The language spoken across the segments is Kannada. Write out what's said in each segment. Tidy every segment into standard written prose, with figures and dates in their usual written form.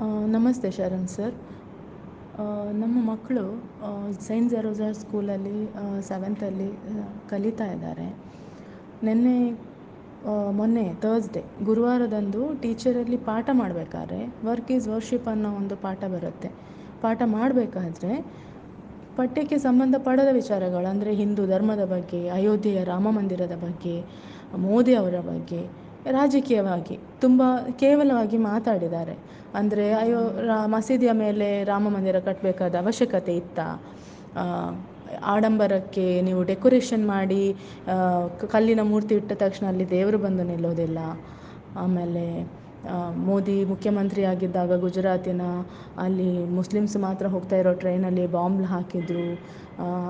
ಆ, ನಮಸ್ತೆ ಶರಣ್ ಸರ್. ಆ, ನಮ್ಮ ಮಕ್ಕಳು ಸೈಂಟ್ ಜೆರೋಸಾ ಸ್ಕೂಲಲ್ಲಿ ಸೆವೆಂತಲ್ಲಿ ಕಲಿತಾ ಇದ್ದಾರೆ. ಮೊನ್ನೆ ಥರ್ಸ್ಡೇ ಗುರುವಾರದಂದು ಟೀಚರಲ್ಲಿ ಪಾಠ ಮಾಡಬೇಕಾದ್ರೆ ವರ್ಕ್ ಈಸ್ ವರ್ಷಿಪ್ ಅನ್ನೋ ಒಂದು ಪಾಠ ಬರುತ್ತೆ. ಪಾಠ ಮಾಡಬೇಕಾದ್ರೆ ಪಠ್ಯಕ್ಕೆ ಸಂಬಂಧಪಡದ ವಿಚಾರಗಳು ಅಂದರೆ ಹಿಂದೂ ಧರ್ಮದ ಬಗ್ಗೆ, ಅಯೋಧ್ಯೆಯ ರಾಮ ಮಂದಿರದ ಬಗ್ಗೆ, ಮೋದಿ ಅವರ ಬಗ್ಗೆ, ರಾಜಕೀಯವಾಗಿ ತುಂಬ ಕೇವಲವಾಗಿ ಮಾತಾಡಿದ್ದಾರೆ. ಅಂದರೆ ಮಸೀದಿಯ ಮೇಲೆ ರಾಮ ಮಂದಿರ ಕಟ್ಟಬೇಕಾದ ಅವಶ್ಯಕತೆ ಇತ್ತಾ? ಆ, ಆಡಂಬರಕ್ಕೆ ನೀವು ಡೆಕೋರೇಷನ್ ಮಾಡಿ ಕಲ್ಲಿನ ಮೂರ್ತಿ ಇಟ್ಟ ತಕ್ಷಣ ಅಲ್ಲಿ ದೇವರು ಬಂದು ನಿಲ್ಲೋದಿಲ್ಲ. ಆಮೇಲೆ ಮೋದಿ ಮುಖ್ಯಮಂತ್ರಿ ಆಗಿದ್ದಾಗ ಗುಜರಾತಿನ ಅಲ್ಲಿ ಮುಸ್ಲಿಮ್ಸ್ ಮಾತ್ರ ಹೋಗ್ತಾ ಇರೋ ಟ್ರೈನಲ್ಲಿ ಬಾಂಬ್ ಹಾಕಿದ್ರು.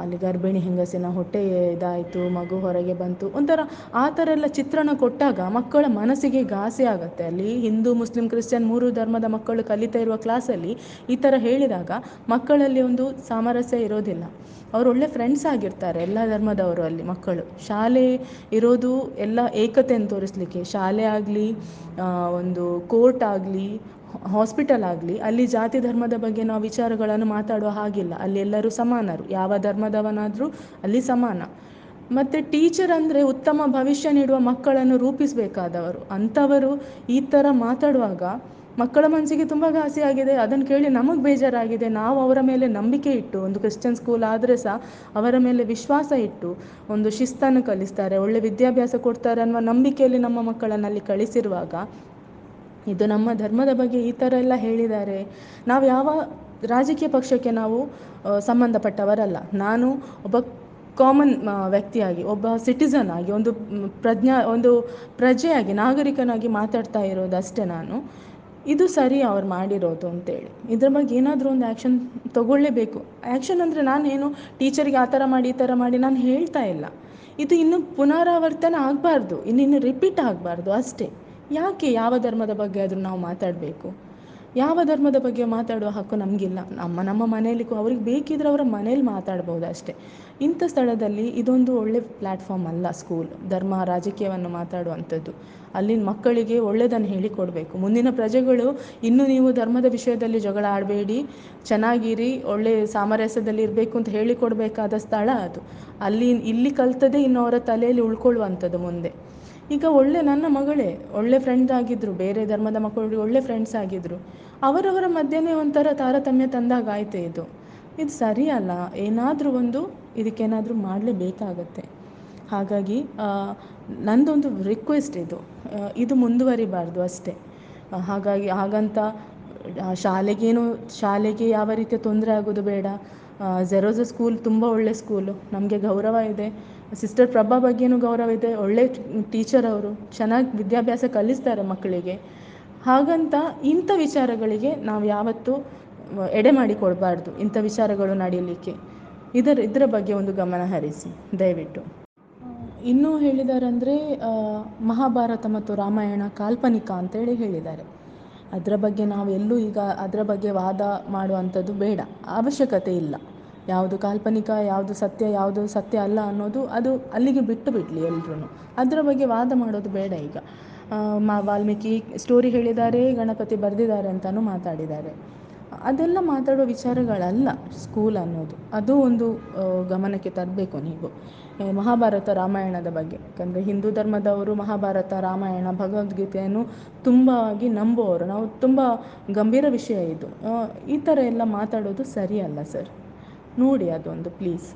ಅಲ್ಲಿ ಗರ್ಭಿಣಿ ಹೆಂಗಸಿನ ಹೊಟ್ಟೆ ಇದಾಯಿತು, ಮಗು ಹೊರಗೆ ಬಂತು. ಒಂಥರ ಆ ಥರ ಎಲ್ಲ ಚಿತ್ರಣ ಕೊಟ್ಟಾಗ ಮಕ್ಕಳ ಮನಸ್ಸಿಗೆ ಘಾಸಿ ಆಗುತ್ತೆ. ಅಲ್ಲಿ ಹಿಂದೂ ಮುಸ್ಲಿಂ ಕ್ರಿಶ್ಚಿಯನ್ 3 ಧರ್ಮದ ಮಕ್ಕಳು ಕಲಿತಾ ಇರುವ ಕ್ಲಾಸಲ್ಲಿ ಈ ಥರ ಹೇಳಿದಾಗ ಮಕ್ಕಳಲ್ಲಿ ಒಂದು ಸಾಮರಸ್ಯ ಇರೋದಿಲ್ಲ. ಅವರು ಒಳ್ಳೆ ಫ್ರೆಂಡ್ಸ್ ಆಗಿರ್ತಾರೆ ಎಲ್ಲ ಧರ್ಮದವರು. ಅಲ್ಲಿ ಮಕ್ಕಳು ಶಾಲೆ ಇರೋದು ಎಲ್ಲ ಏಕತೆಯನ್ನು ತೋರಿಸಲಿಕ್ಕೆ. ಶಾಲೆ ಆಗಲಿ, ಒಂದು ಕೋರ್ಟ್ ಆಗಲಿ, ಹಾಸ್ಪಿಟಲ್ ಆಗಲಿ, ಅಲ್ಲಿ ಜಾತಿ ಧರ್ಮದ ಬಗ್ಗೆ ನಾವು ವಿಚಾರಗಳನ್ನು ಮಾತಾಡುವ ಹಾಗಿಲ್ಲ. ಅಲ್ಲಿ ಎಲ್ಲರೂ ಸಮಾನರು, ಯಾವ ಧರ್ಮದವನಾದರೂ ಅಲ್ಲಿ ಸಮಾನ. ಮತ್ತು ಟೀಚರ್ ಅಂದರೆ ಉತ್ತಮ ಭವಿಷ್ಯ ನೀಡುವ ಮಕ್ಕಳನ್ನು ರೂಪಿಸಬೇಕಾದವರು. ಅಂಥವರು ಈ ಥರ ಮಾತಾಡುವಾಗ ಮಕ್ಕಳ ಮನಸ್ಸಿಗೆ ತುಂಬ ಘಾಸಿ ಆಗಿದೆ. ಅದನ್ನು ಕೇಳಿ ನಮಗೆ ಬೇಜಾರಾಗಿದೆ. ನಾವು ಅವರ ಮೇಲೆ ನಂಬಿಕೆ ಇಟ್ಟು, ಒಂದು ಕ್ರಿಶ್ಚಿಯನ್ ಸ್ಕೂಲ್ ಆದರೆ ಸಹ ಅವರ ಮೇಲೆ ವಿಶ್ವಾಸ ಇಟ್ಟು ಒಂದು ಶಿಸ್ತನ್ನು ಕಲಿಸ್ತಾರೆ, ಒಳ್ಳೆ ವಿದ್ಯಾಭ್ಯಾಸ ಕೊಡ್ತಾರೆ ಅನ್ನುವ ನಂಬಿಕೆಯಲ್ಲಿ ನಮ್ಮ ಮಕ್ಕಳನ್ನು ಅಲ್ಲಿ ಕಳಿಸಿರುವಾಗ ಇದು ನಮ್ಮ ಧರ್ಮದ ಬಗ್ಗೆ ಈ ಥರ ಎಲ್ಲ ಹೇಳಿದ್ದಾರೆ. ನಾವು ಯಾವ ರಾಜಕೀಯ ಪಕ್ಷಕ್ಕೆ ನಾವು ಸಂಬಂಧಪಟ್ಟವರಲ್ಲ. ನಾನು ಒಬ್ಬ ಕಾಮನ್ ವ್ಯಕ್ತಿಯಾಗಿ, ಒಬ್ಬ ಸಿಟಿಸನ್ ಆಗಿ, ಒಂದು ಪ್ರಜೆಯಾಗಿ, ನಾಗರಿಕನಾಗಿ ಮಾತಾಡ್ತಾ ಇರೋದಷ್ಟೇ ನಾನು. ಇದು ಸರಿ ಅವ್ರು ಮಾಡಿರೋದು ಅಂತೇಳಿ. ಇದ್ರ ಬಗ್ಗೆ ಏನಾದರೂ ಒಂದು ಆ್ಯಕ್ಷನ್ ತೊಗೊಳ್ಳೇಬೇಕು. ಆ್ಯಕ್ಷನ್ ಅಂದರೆ ನಾನೇನು ಟೀಚರಿಗೆ ಆ ಥರ ಮಾಡಿ ಈ ಥರ ಮಾಡಿ ನಾನು ಹೇಳ್ತಾ ಇಲ್ಲ. ಇದು ಇನ್ನು ಪುನರಾವರ್ತನೆ ಆಗಬಾರ್ದು, ಇನ್ನಿನ್ನು ರಿಪೀಟ್ ಆಗಬಾರ್ದು ಅಷ್ಟೇ. ಯಾಕೆ ಯಾವ ಧರ್ಮದ ಬಗ್ಗೆ ಆದರೂ ನಾವು ಮಾತಾಡಬೇಕು? ಯಾವ ಧರ್ಮದ ಬಗ್ಗೆ ಮಾತಾಡುವ ಹಕ್ಕು ನಮಗಿಲ್ಲ? ನಮ್ಮ ಮನೆಯಲ್ಲಿ ಅವ್ರಿಗೆ ಬೇಕಿದ್ರೆ ಅವರ ಮನೇಲಿ ಮಾತಾಡ್ಬೋದು ಅಷ್ಟೇ. ಇಂಥ ಸ್ಥಳದಲ್ಲಿ ಇದೊಂದು ಒಳ್ಳೆ ಪ್ಲ್ಯಾಟ್ಫಾರ್ಮ್ ಅಲ್ಲ ಸ್ಕೂಲ್. ಧರ್ಮ ರಾಜಕೀಯವನ್ನು ಮಾತಾಡುವಂಥದ್ದು. ಅಲ್ಲಿನ ಮಕ್ಕಳಿಗೆ ಒಳ್ಳೆಯದನ್ನು ಹೇಳಿಕೊಡಬೇಕು. ಮುಂದಿನ ಪ್ರಜೆಗಳು ಇನ್ನೂ ನೀವು ಧರ್ಮದ ವಿಷಯದಲ್ಲಿ ಜಗಳ ಆಡಬೇಡಿ, ಚೆನ್ನಾಗಿರಿ, ಒಳ್ಳೆ ಸಾಮರಸ್ಯದಲ್ಲಿ ಇರಬೇಕು ಅಂತ ಹೇಳಿಕೊಡಬೇಕಾದ ಸ್ಥಳ ಅದು. ಇಲ್ಲಿ ಕಲ್ತದೆ ಇನ್ನು ಅವರ ತಲೆಯಲ್ಲಿ ಉಳ್ಕೊಳ್ಳುವಂಥದ್ದು ಮುಂದೆ. ಈಗ ನನ್ನ ಮಗಳೇ ಒಳ್ಳೆ ಫ್ರೆಂಡ್ಸ್ ಆಗಿದ್ದರು, ಬೇರೆ ಧರ್ಮದ ಮಕ್ಕಳು ಒಳ್ಳೆ ಫ್ರೆಂಡ್ಸ್ ಆಗಿದ್ದರು. ಅವರವರ ಮಧ್ಯೆ ಒಂಥರ ತಾರತಮ್ಯ ತಂದಾಗ ಆಯ್ತು. ಇದು ಸರಿಯಲ್ಲ. ಇದಕ್ಕೇನಾದರೂ ಮಾಡಲೇಬೇಕಾಗತ್ತೆ. ಹಾಗಾಗಿ ನಂದೊಂದು ರಿಕ್ವೆಸ್ಟ್ ಇದು ಮುಂದುವರಿಬಾರ್ದು ಅಷ್ಟೇ. ಹಾಗಂತ ಶಾಲೆಗೆ ಯಾವ ರೀತಿಯ ತೊಂದರೆ ಆಗೋದು ಬೇಡ. ಜೆರೋಸಾ ಸ್ಕೂಲ್ ತುಂಬ ಒಳ್ಳೆ ಸ್ಕೂಲು, ನಮಗೆ ಗೌರವ ಇದೆ. ಸಿಸ್ಟರ್ ಪ್ರಭಾ ಬಗ್ಗೆನೂ ಗೌರವ ಇದೆ. ಒಳ್ಳೆ ಟೀಚರ್ ಅವರು, ಚೆನ್ನಾಗಿ ವಿದ್ಯಾಭ್ಯಾಸ ಕಲಿಸ್ತಾರೆ ಮಕ್ಕಳಿಗೆ. ಹಾಗಂತ ಇಂಥ ವಿಚಾರಗಳಿಗೆ ನಾವು ಯಾವತ್ತೂ ಎಡೆ ಮಾಡಿಕೊಡಬಾರ್ದು. ಇಂಥ ವಿಚಾರಗಳು ನಡೀಲಿಕ್ಕೆ ಇದರ ಬಗ್ಗೆ ಒಂದು ಗಮನ ಹರಿಸಿ ದಯವಿಟ್ಟು. ಇನ್ನೂ ಹೇಳಿದಾರಂದರೆ ಮಹಾಭಾರತ ಮತ್ತು ರಾಮಾಯಣ ಕಾಲ್ಪನಿಕ ಅಂತೇಳಿ ಹೇಳಿದ್ದಾರೆ. ಅದರ ಬಗ್ಗೆ ನಾವೆಲ್ಲೂ ಈಗ ಅದರ ಬಗ್ಗೆ ವಾದ ಮಾಡುವಂಥದ್ದು ಬೇಡ, ಅವಶ್ಯಕತೆ ಇಲ್ಲ. ಯಾವುದು ಕಾಲ್ಪನಿಕ, ಯಾವುದು ಸತ್ಯ ಅಲ್ಲ ಅನ್ನೋದು ಅದು ಅಲ್ಲಿಗೆ ಬಿಟ್ಟು ಬಿಡಲಿ ಎಲ್ರೂ. ಅದರ ಬಗ್ಗೆ ವಾದ ಮಾಡೋದು ಬೇಡ ಈಗ. ವಾಲ್ಮೀಕಿ ಸ್ಟೋರಿ ಹೇಳಿದ್ದಾರೆ, ಗಣಪತಿ ಬರೆದಿದ್ದಾರೆ ಅಂತಲೂ ಮಾತಾಡಿದ್ದಾರೆ. ಅದೆಲ್ಲ ಮಾತಾಡೋ ವಿಚಾರಗಳಲ್ಲ ಸ್ಕೂಲ್ ಅನ್ನೋದು. ಅದು ಒಂದು ಗಮನಕ್ಕೆ ತರಬೇಕು ನೀವು. ಮಹಾಭಾರತ ರಾಮಾಯಣದ ಬಗ್ಗೆ, ಯಾಕಂದರೆ ಹಿಂದೂ ಧರ್ಮದವರು ಮಹಾಭಾರತ ರಾಮಾಯಣ ಭಗವದ್ಗೀತೆಯನ್ನು ತುಂಬವಾಗಿ ನಂಬುವವರು ನಾವು. ತುಂಬ ಗಂಭೀರ ವಿಷಯ ಇದು. ಈ ಥರ ಎಲ್ಲ ಮಾತಾಡೋದು ಸರಿಯಲ್ಲ ಸರ್. ನೋಡಿ ಅದೊಂದು ಪ್ಲೀಸ್.